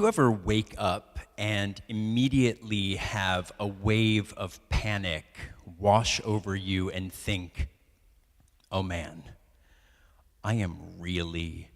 you ever wake up and immediately have a wave of panic wash over you and think, oh man, I am really,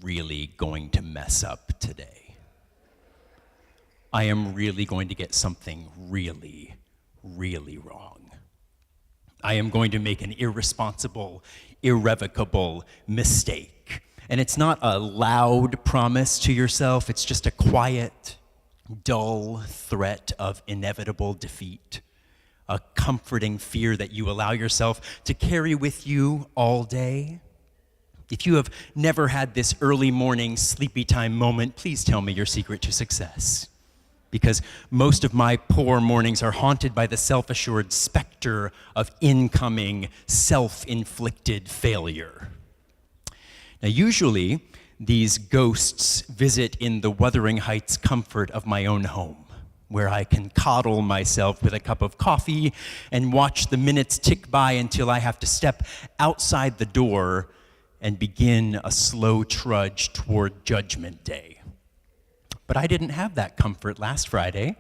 really going to mess up today. I am really going to get something really, really wrong. I am going to make an irresponsible, irrevocable mistake. And it's not a loud promise to yourself, it's just a quiet, dull threat of inevitable defeat, a comforting fear that you allow yourself to carry with you all day. If you have never had this early morning sleepy time moment, please tell me your secret to success. Because most of my poor mornings are haunted by the self-assured specter of incoming, self-inflicted failure. Now, usually, these ghosts visit in the Wuthering Heights comfort of my own home, where I can coddle myself with a cup of coffee and watch the minutes tick by until I have to step outside the door and begin a slow trudge toward Judgment Day. But I didn't have that comfort last Friday,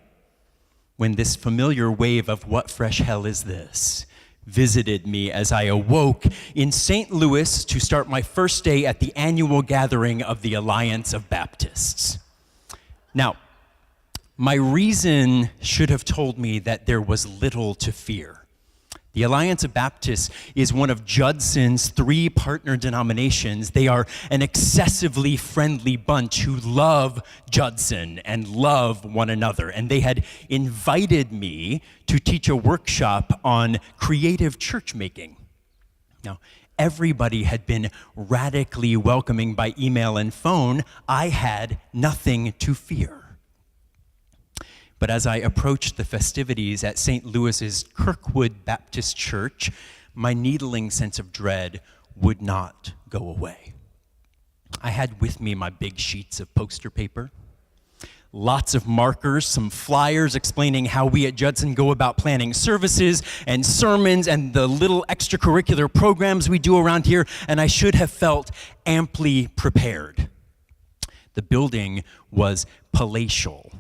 when this familiar wave of what fresh hell is this visited me as I awoke in St. Louis to start my first day at the annual gathering of the Alliance of Baptists. Now, my reason should have told me that there was little to fear. The Alliance of Baptists is one of Judson's 3 partner denominations. They are an excessively friendly bunch who love Judson and love one another. And they had invited me to teach a workshop on creative church making. Now, everybody had been radically welcoming by email and phone. I had nothing to fear. But as I approached the festivities at St. Louis's Kirkwood Baptist Church, my needling sense of dread would not go away. I had with me my big sheets of poster paper, lots of markers, some flyers explaining how we at Judson go about planning services and sermons and the little extracurricular programs we do around here, and I should have felt amply prepared. The building was palatial,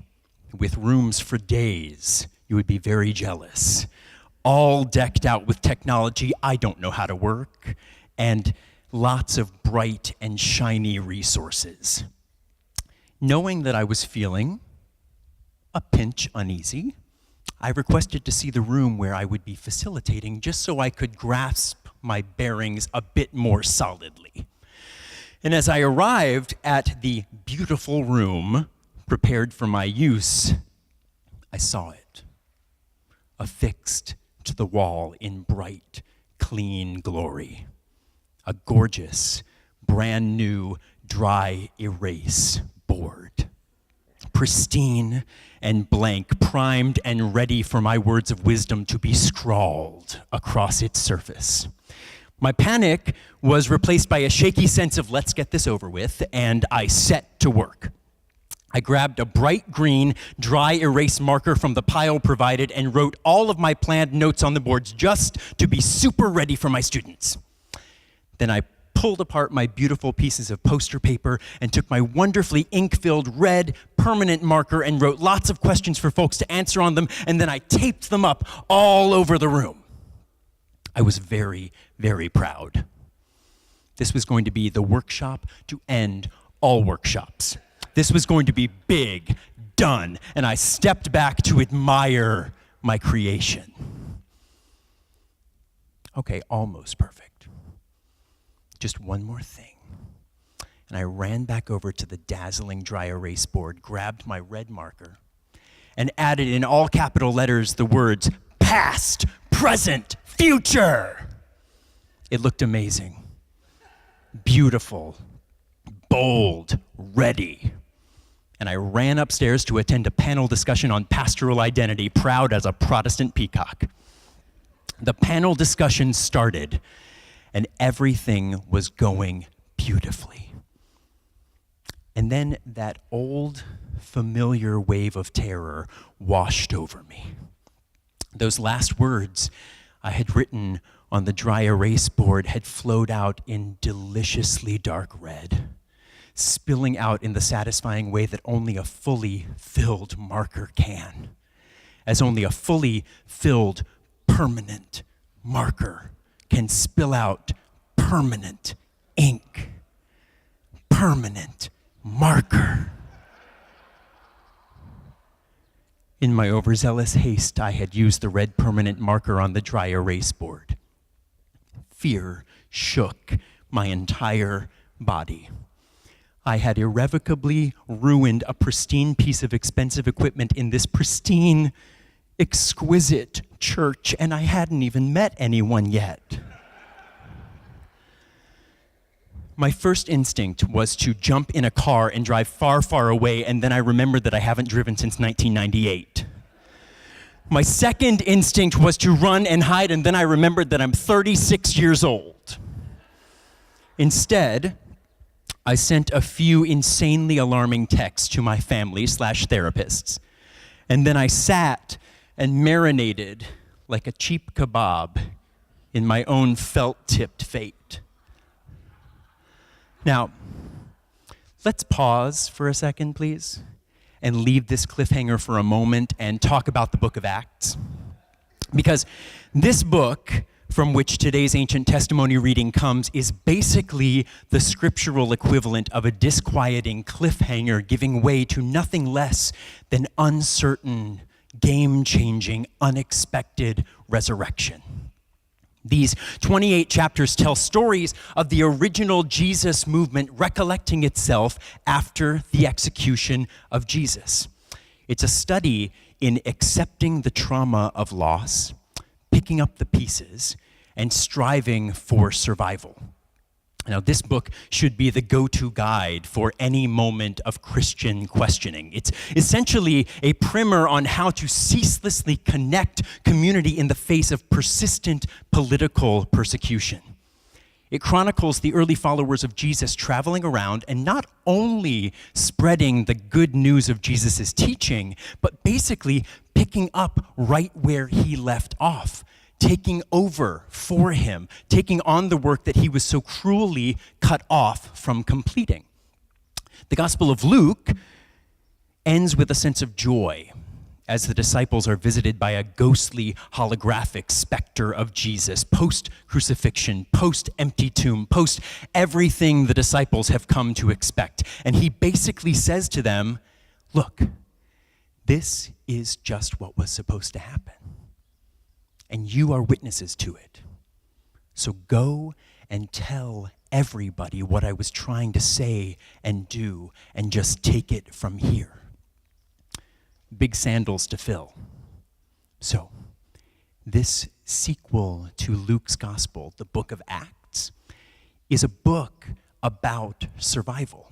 with rooms for days. You would be very jealous. All decked out with technology I don't know how to work, and lots of bright and shiny resources. Knowing that I was feeling a pinch uneasy, I requested to see the room where I would be facilitating just so I could grasp my bearings a bit more solidly. And as I arrived at the beautiful room prepared for my use, I saw it, affixed to the wall in bright, clean glory. A gorgeous, brand new, dry erase board. Pristine and blank, primed and ready for my words of wisdom to be scrawled across its surface. My panic was replaced by a shaky sense of let's get this over with, and I set to work. I grabbed a bright green, dry erase marker from the pile provided and wrote all of my planned notes on the boards just to be super ready for my students. Then I pulled apart my beautiful pieces of poster paper and took my wonderfully ink-filled red permanent marker and wrote lots of questions for folks to answer on them, and then I taped them up all over the room. I was very, very proud. This was going to be the workshop to end all workshops. This was going to be big, done, and I stepped back to admire my creation. Okay, almost perfect. Just one more thing. And I ran back over to the dazzling dry erase board, grabbed my red marker, and added in all capital letters the words, past, present, future. It looked amazing, beautiful, bold, ready. And I ran upstairs to attend a panel discussion on pastoral identity, proud as a Protestant peacock. The panel discussion started, and everything was going beautifully. And then that old, familiar wave of terror washed over me. Those last words I had written on the dry erase board had flowed out in deliciously dark red, spilling out in the satisfying way that only a fully filled marker can, as only a fully filled permanent marker can spill out permanent ink. Permanent marker. In my overzealous haste, I had used the red permanent marker on the dry erase board. Fear shook my entire body. I had irrevocably ruined a pristine piece of expensive equipment in this pristine, exquisite church, and I hadn't even met anyone yet. My first instinct was to jump in a car and drive far, far away, and then I remembered that I haven't driven since 1998. My second instinct was to run and hide, and then I remembered that I'm 36 years old. Instead, I sent a few insanely alarming texts to my family/therapists, and then I sat and marinated like a cheap kebab in my own felt-tipped fate. Now, let's pause for a second, please, and leave this cliffhanger for a moment and talk about the book of Acts. Because this book, from which today's ancient testimony reading comes, is basically the scriptural equivalent of a disquieting cliffhanger giving way to nothing less than uncertain, game-changing, unexpected resurrection. These 28 chapters tell stories of the original Jesus movement recollecting itself after the execution of Jesus. It's a study in accepting the trauma of loss, picking up the pieces, and striving for survival. Now, this book should be the go-to guide for any moment of Christian questioning. It's essentially a primer on how to ceaselessly connect community in the face of persistent political persecution. It chronicles the early followers of Jesus traveling around and not only spreading the good news of Jesus' teaching, but basically picking up right where he left off, taking over for him, taking on the work that he was so cruelly cut off from completing. The Gospel of Luke ends with a sense of joy as the disciples are visited by a ghostly, holographic specter of Jesus, post-crucifixion, post-empty tomb, post-everything the disciples have come to expect. And he basically says to them, look, this is just what was supposed to happen. And you are witnesses to it. So go and tell everybody what I was trying to say and do, and just take it from here. Big sandals to fill. So, this sequel to Luke's gospel, the book of Acts, is a book about survival.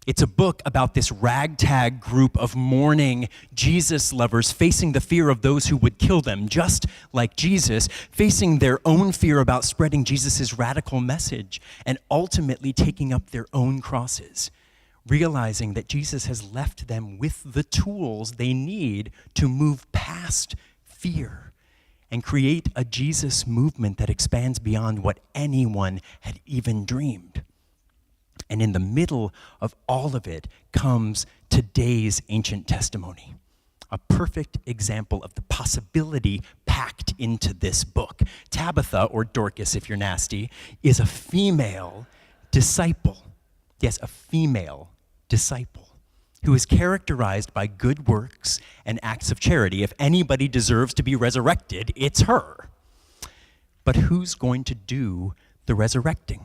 It's a book about this ragtag group of mourning Jesus lovers facing the fear of those who would kill them, just like Jesus, facing their own fear about spreading Jesus' radical message, and ultimately taking up their own crosses, realizing that Jesus has left them with the tools they need to move past fear and create a Jesus movement that expands beyond what anyone had even dreamed. And in the middle of all of it comes today's ancient testimony, a perfect example of the possibility packed into this book. Tabitha, or Dorcas if you're nasty, is a female disciple. Yes, a female disciple who is characterized by good works and acts of charity. If anybody deserves to be resurrected, it's her. But who's going to do the resurrecting?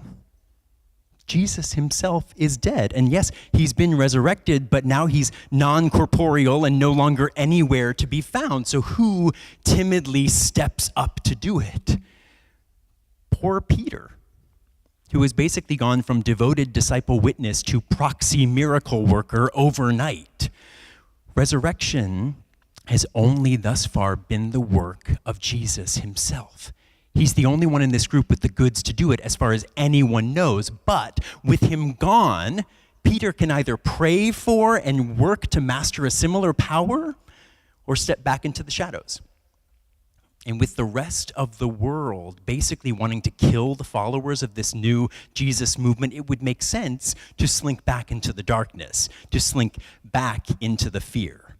Jesus himself is dead. And yes, he's been resurrected, but now he's non-corporeal and no longer anywhere to be found. So who timidly steps up to do it? Poor Peter, who has basically gone from devoted disciple witness to proxy miracle worker overnight. Resurrection has only thus far been the work of Jesus himself. He's the only one in this group with the goods to do it as far as anyone knows. But with him gone, Peter can either pray for and work to master a similar power or step back into the shadows. And with the rest of the world basically wanting to kill the followers of this new Jesus movement, it would make sense to slink back into the darkness, to slink back into the fear.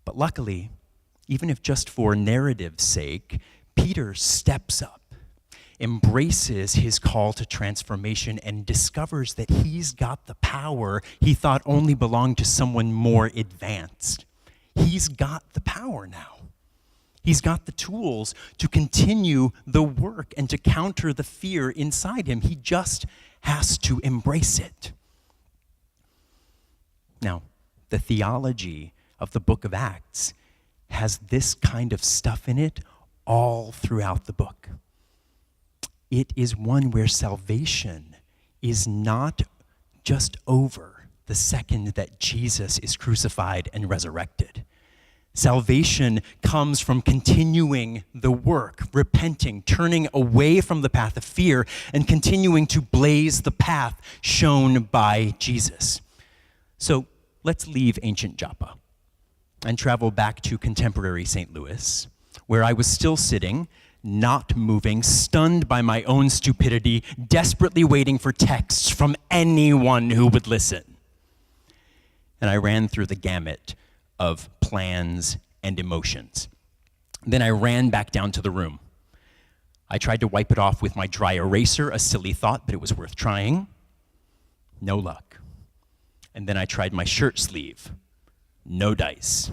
But luckily, even if just for narrative's sake, Peter steps up, embraces his call to transformation, and discovers that he's got the power he thought only belonged to someone more advanced. He's got the power now. He's got the tools to continue the work and to counter the fear inside him. He just has to embrace it. Now, the theology of the book of Acts has this kind of stuff in it all throughout the book. It is one where salvation is not just over the second that Jesus is crucified and resurrected. Salvation comes from continuing the work, repenting, turning away from the path of fear, and continuing to blaze the path shown by Jesus. So let's leave ancient Joppa and travel back to contemporary St. Louis, where I was still sitting, not moving, stunned by my own stupidity, desperately waiting for texts from anyone who would listen. And I ran through the gamut of plans and emotions. Then I ran back down to the room. I tried to wipe it off with my dry eraser, a silly thought, but it was worth trying. No luck. And then I tried my shirt sleeve. No dice.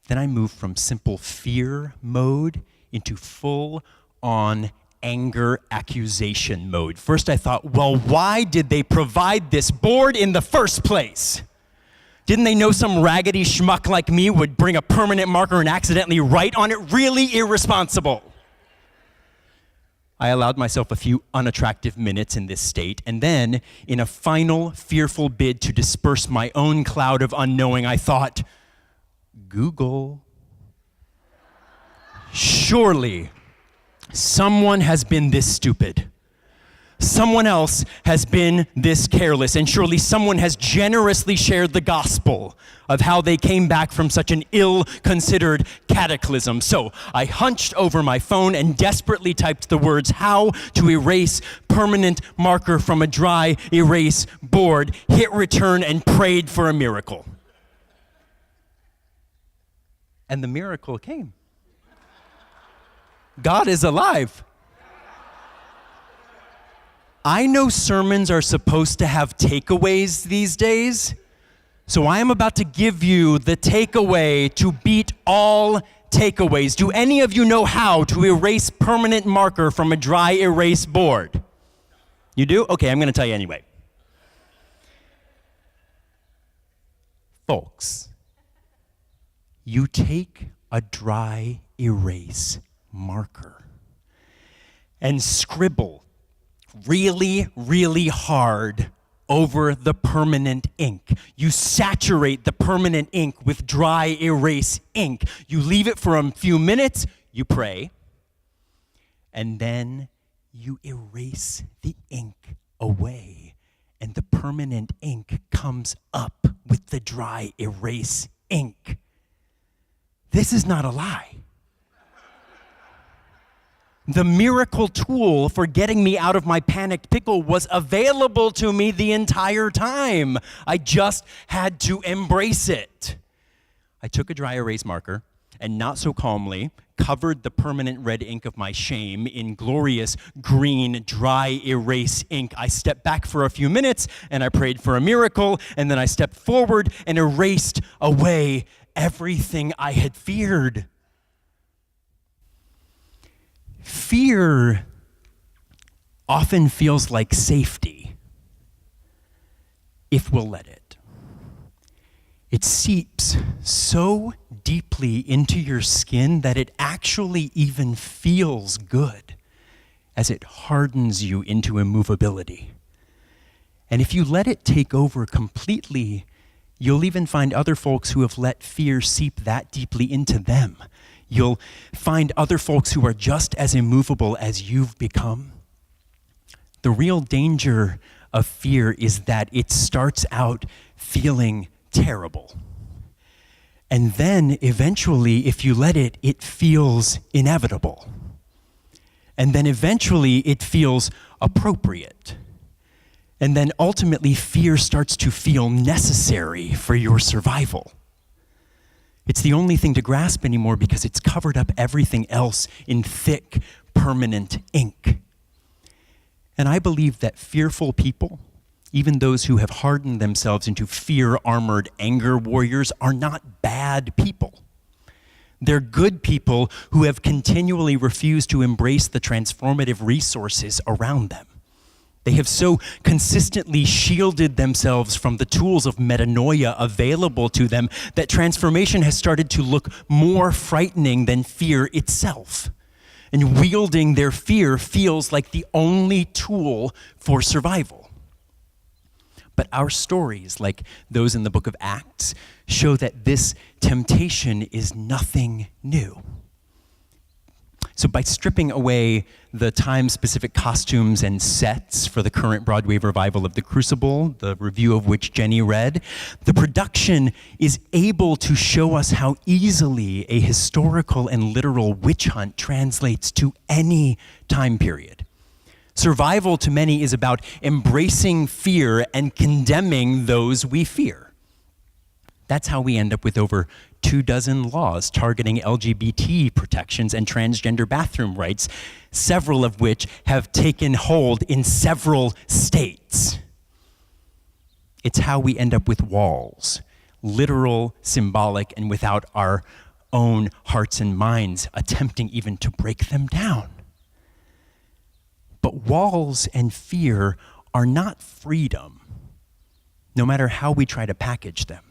Then I moved from simple fear mode into full-on anger accusation mode. First I thought, well, why did they provide this board in the first place? Didn't they know some raggedy schmuck like me would bring a permanent marker and accidentally write on it? Really irresponsible. I allowed myself a few unattractive minutes in this state, and then, in a final, fearful bid to disperse my own cloud of unknowing, I thought, Google. Surely, someone has been this stupid. Someone else has been this careless, and surely someone has generously shared the gospel of how they came back from such an ill-considered cataclysm. So I hunched over my phone and desperately typed the words, "How to erase permanent marker from a dry erase board," hit return, and prayed for a miracle. And the miracle came. God is alive. I know sermons are supposed to have takeaways these days, so I am about to give you the takeaway to beat all takeaways. Do any of you know how to erase permanent marker from a dry erase board? You do? Okay, I'm going to tell you anyway. Folks, you take a dry erase marker and scribble really, really hard over the permanent ink. You saturate the permanent ink with dry erase ink. You leave it for a few minutes, you pray, and then you erase the ink away, and the permanent ink comes up with the dry erase ink. This is not a lie. The miracle tool for getting me out of my panicked pickle was available to me the entire time. I just had to embrace it. I took a dry erase marker and not so calmly covered the permanent red ink of my shame in glorious green dry erase ink. I stepped back for a few minutes and I prayed for a miracle, and then I stepped forward and erased away everything I had feared. Fear often feels like safety if we'll let it. It seeps so deeply into your skin that it actually even feels good as it hardens you into immovability. And if you let it take over completely, you'll even find other folks who have let fear seep that deeply into them. You'll find other folks who are just as immovable as you've become. The real danger of fear is that it starts out feeling terrible. And then eventually, if you let it, it feels inevitable. And then eventually it feels appropriate. And then ultimately fear starts to feel necessary for your survival. It's the only thing to grasp anymore because it's covered up everything else in thick, permanent ink. And I believe that fearful people, even those who have hardened themselves into fear-armored anger warriors, are not bad people. They're good people who have continually refused to embrace the transformative resources around them. They have so consistently shielded themselves from the tools of metanoia available to them that transformation has started to look more frightening than fear itself. And wielding their fear feels like the only tool for survival. But our stories, like those in the book of Acts, show that this temptation is nothing new. So by stripping away the time-specific costumes and sets for the current Broadway revival of The Crucible, the review of which Jenny read, the production is able to show us how easily a historical and literal witch hunt translates to any time period. Survival to many is about embracing fear and condemning those we fear. That's how we end up with over 24 laws targeting LGBT protections and transgender bathroom rights, several of which have taken hold in several states. It's how we end up with walls, literal, symbolic, and without our own hearts and minds attempting even to break them down. But walls and fear are not freedom, no matter how we try to package them.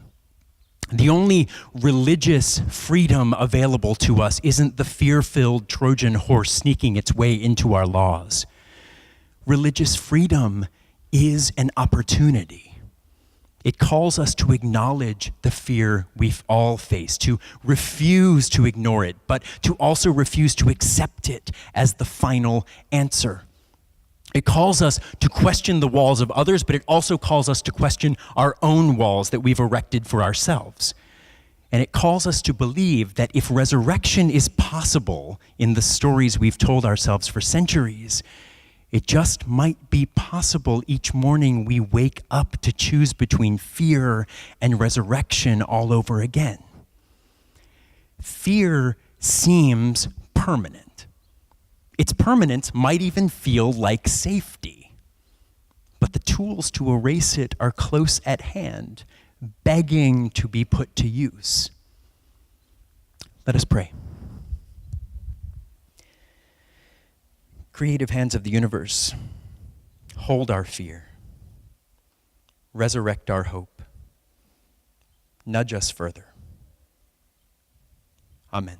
The only religious freedom available to us isn't the fear-filled Trojan horse sneaking its way into our laws. Religious freedom is an opportunity. It calls us to acknowledge the fear we've all faced, to refuse to ignore it, but to also refuse to accept it as the final answer. It calls us to question the walls of others, but it also calls us to question our own walls that we've erected for ourselves. And it calls us to believe that if resurrection is possible in the stories we've told ourselves for centuries, it just might be possible each morning we wake up to choose between fear and resurrection all over again. Fear seems permanent. Its permanence might even feel like safety, but the tools to erase it are close at hand, begging to be put to use. Let us pray. Creative hands of the universe, hold our fear, resurrect our hope, nudge us further. Amen.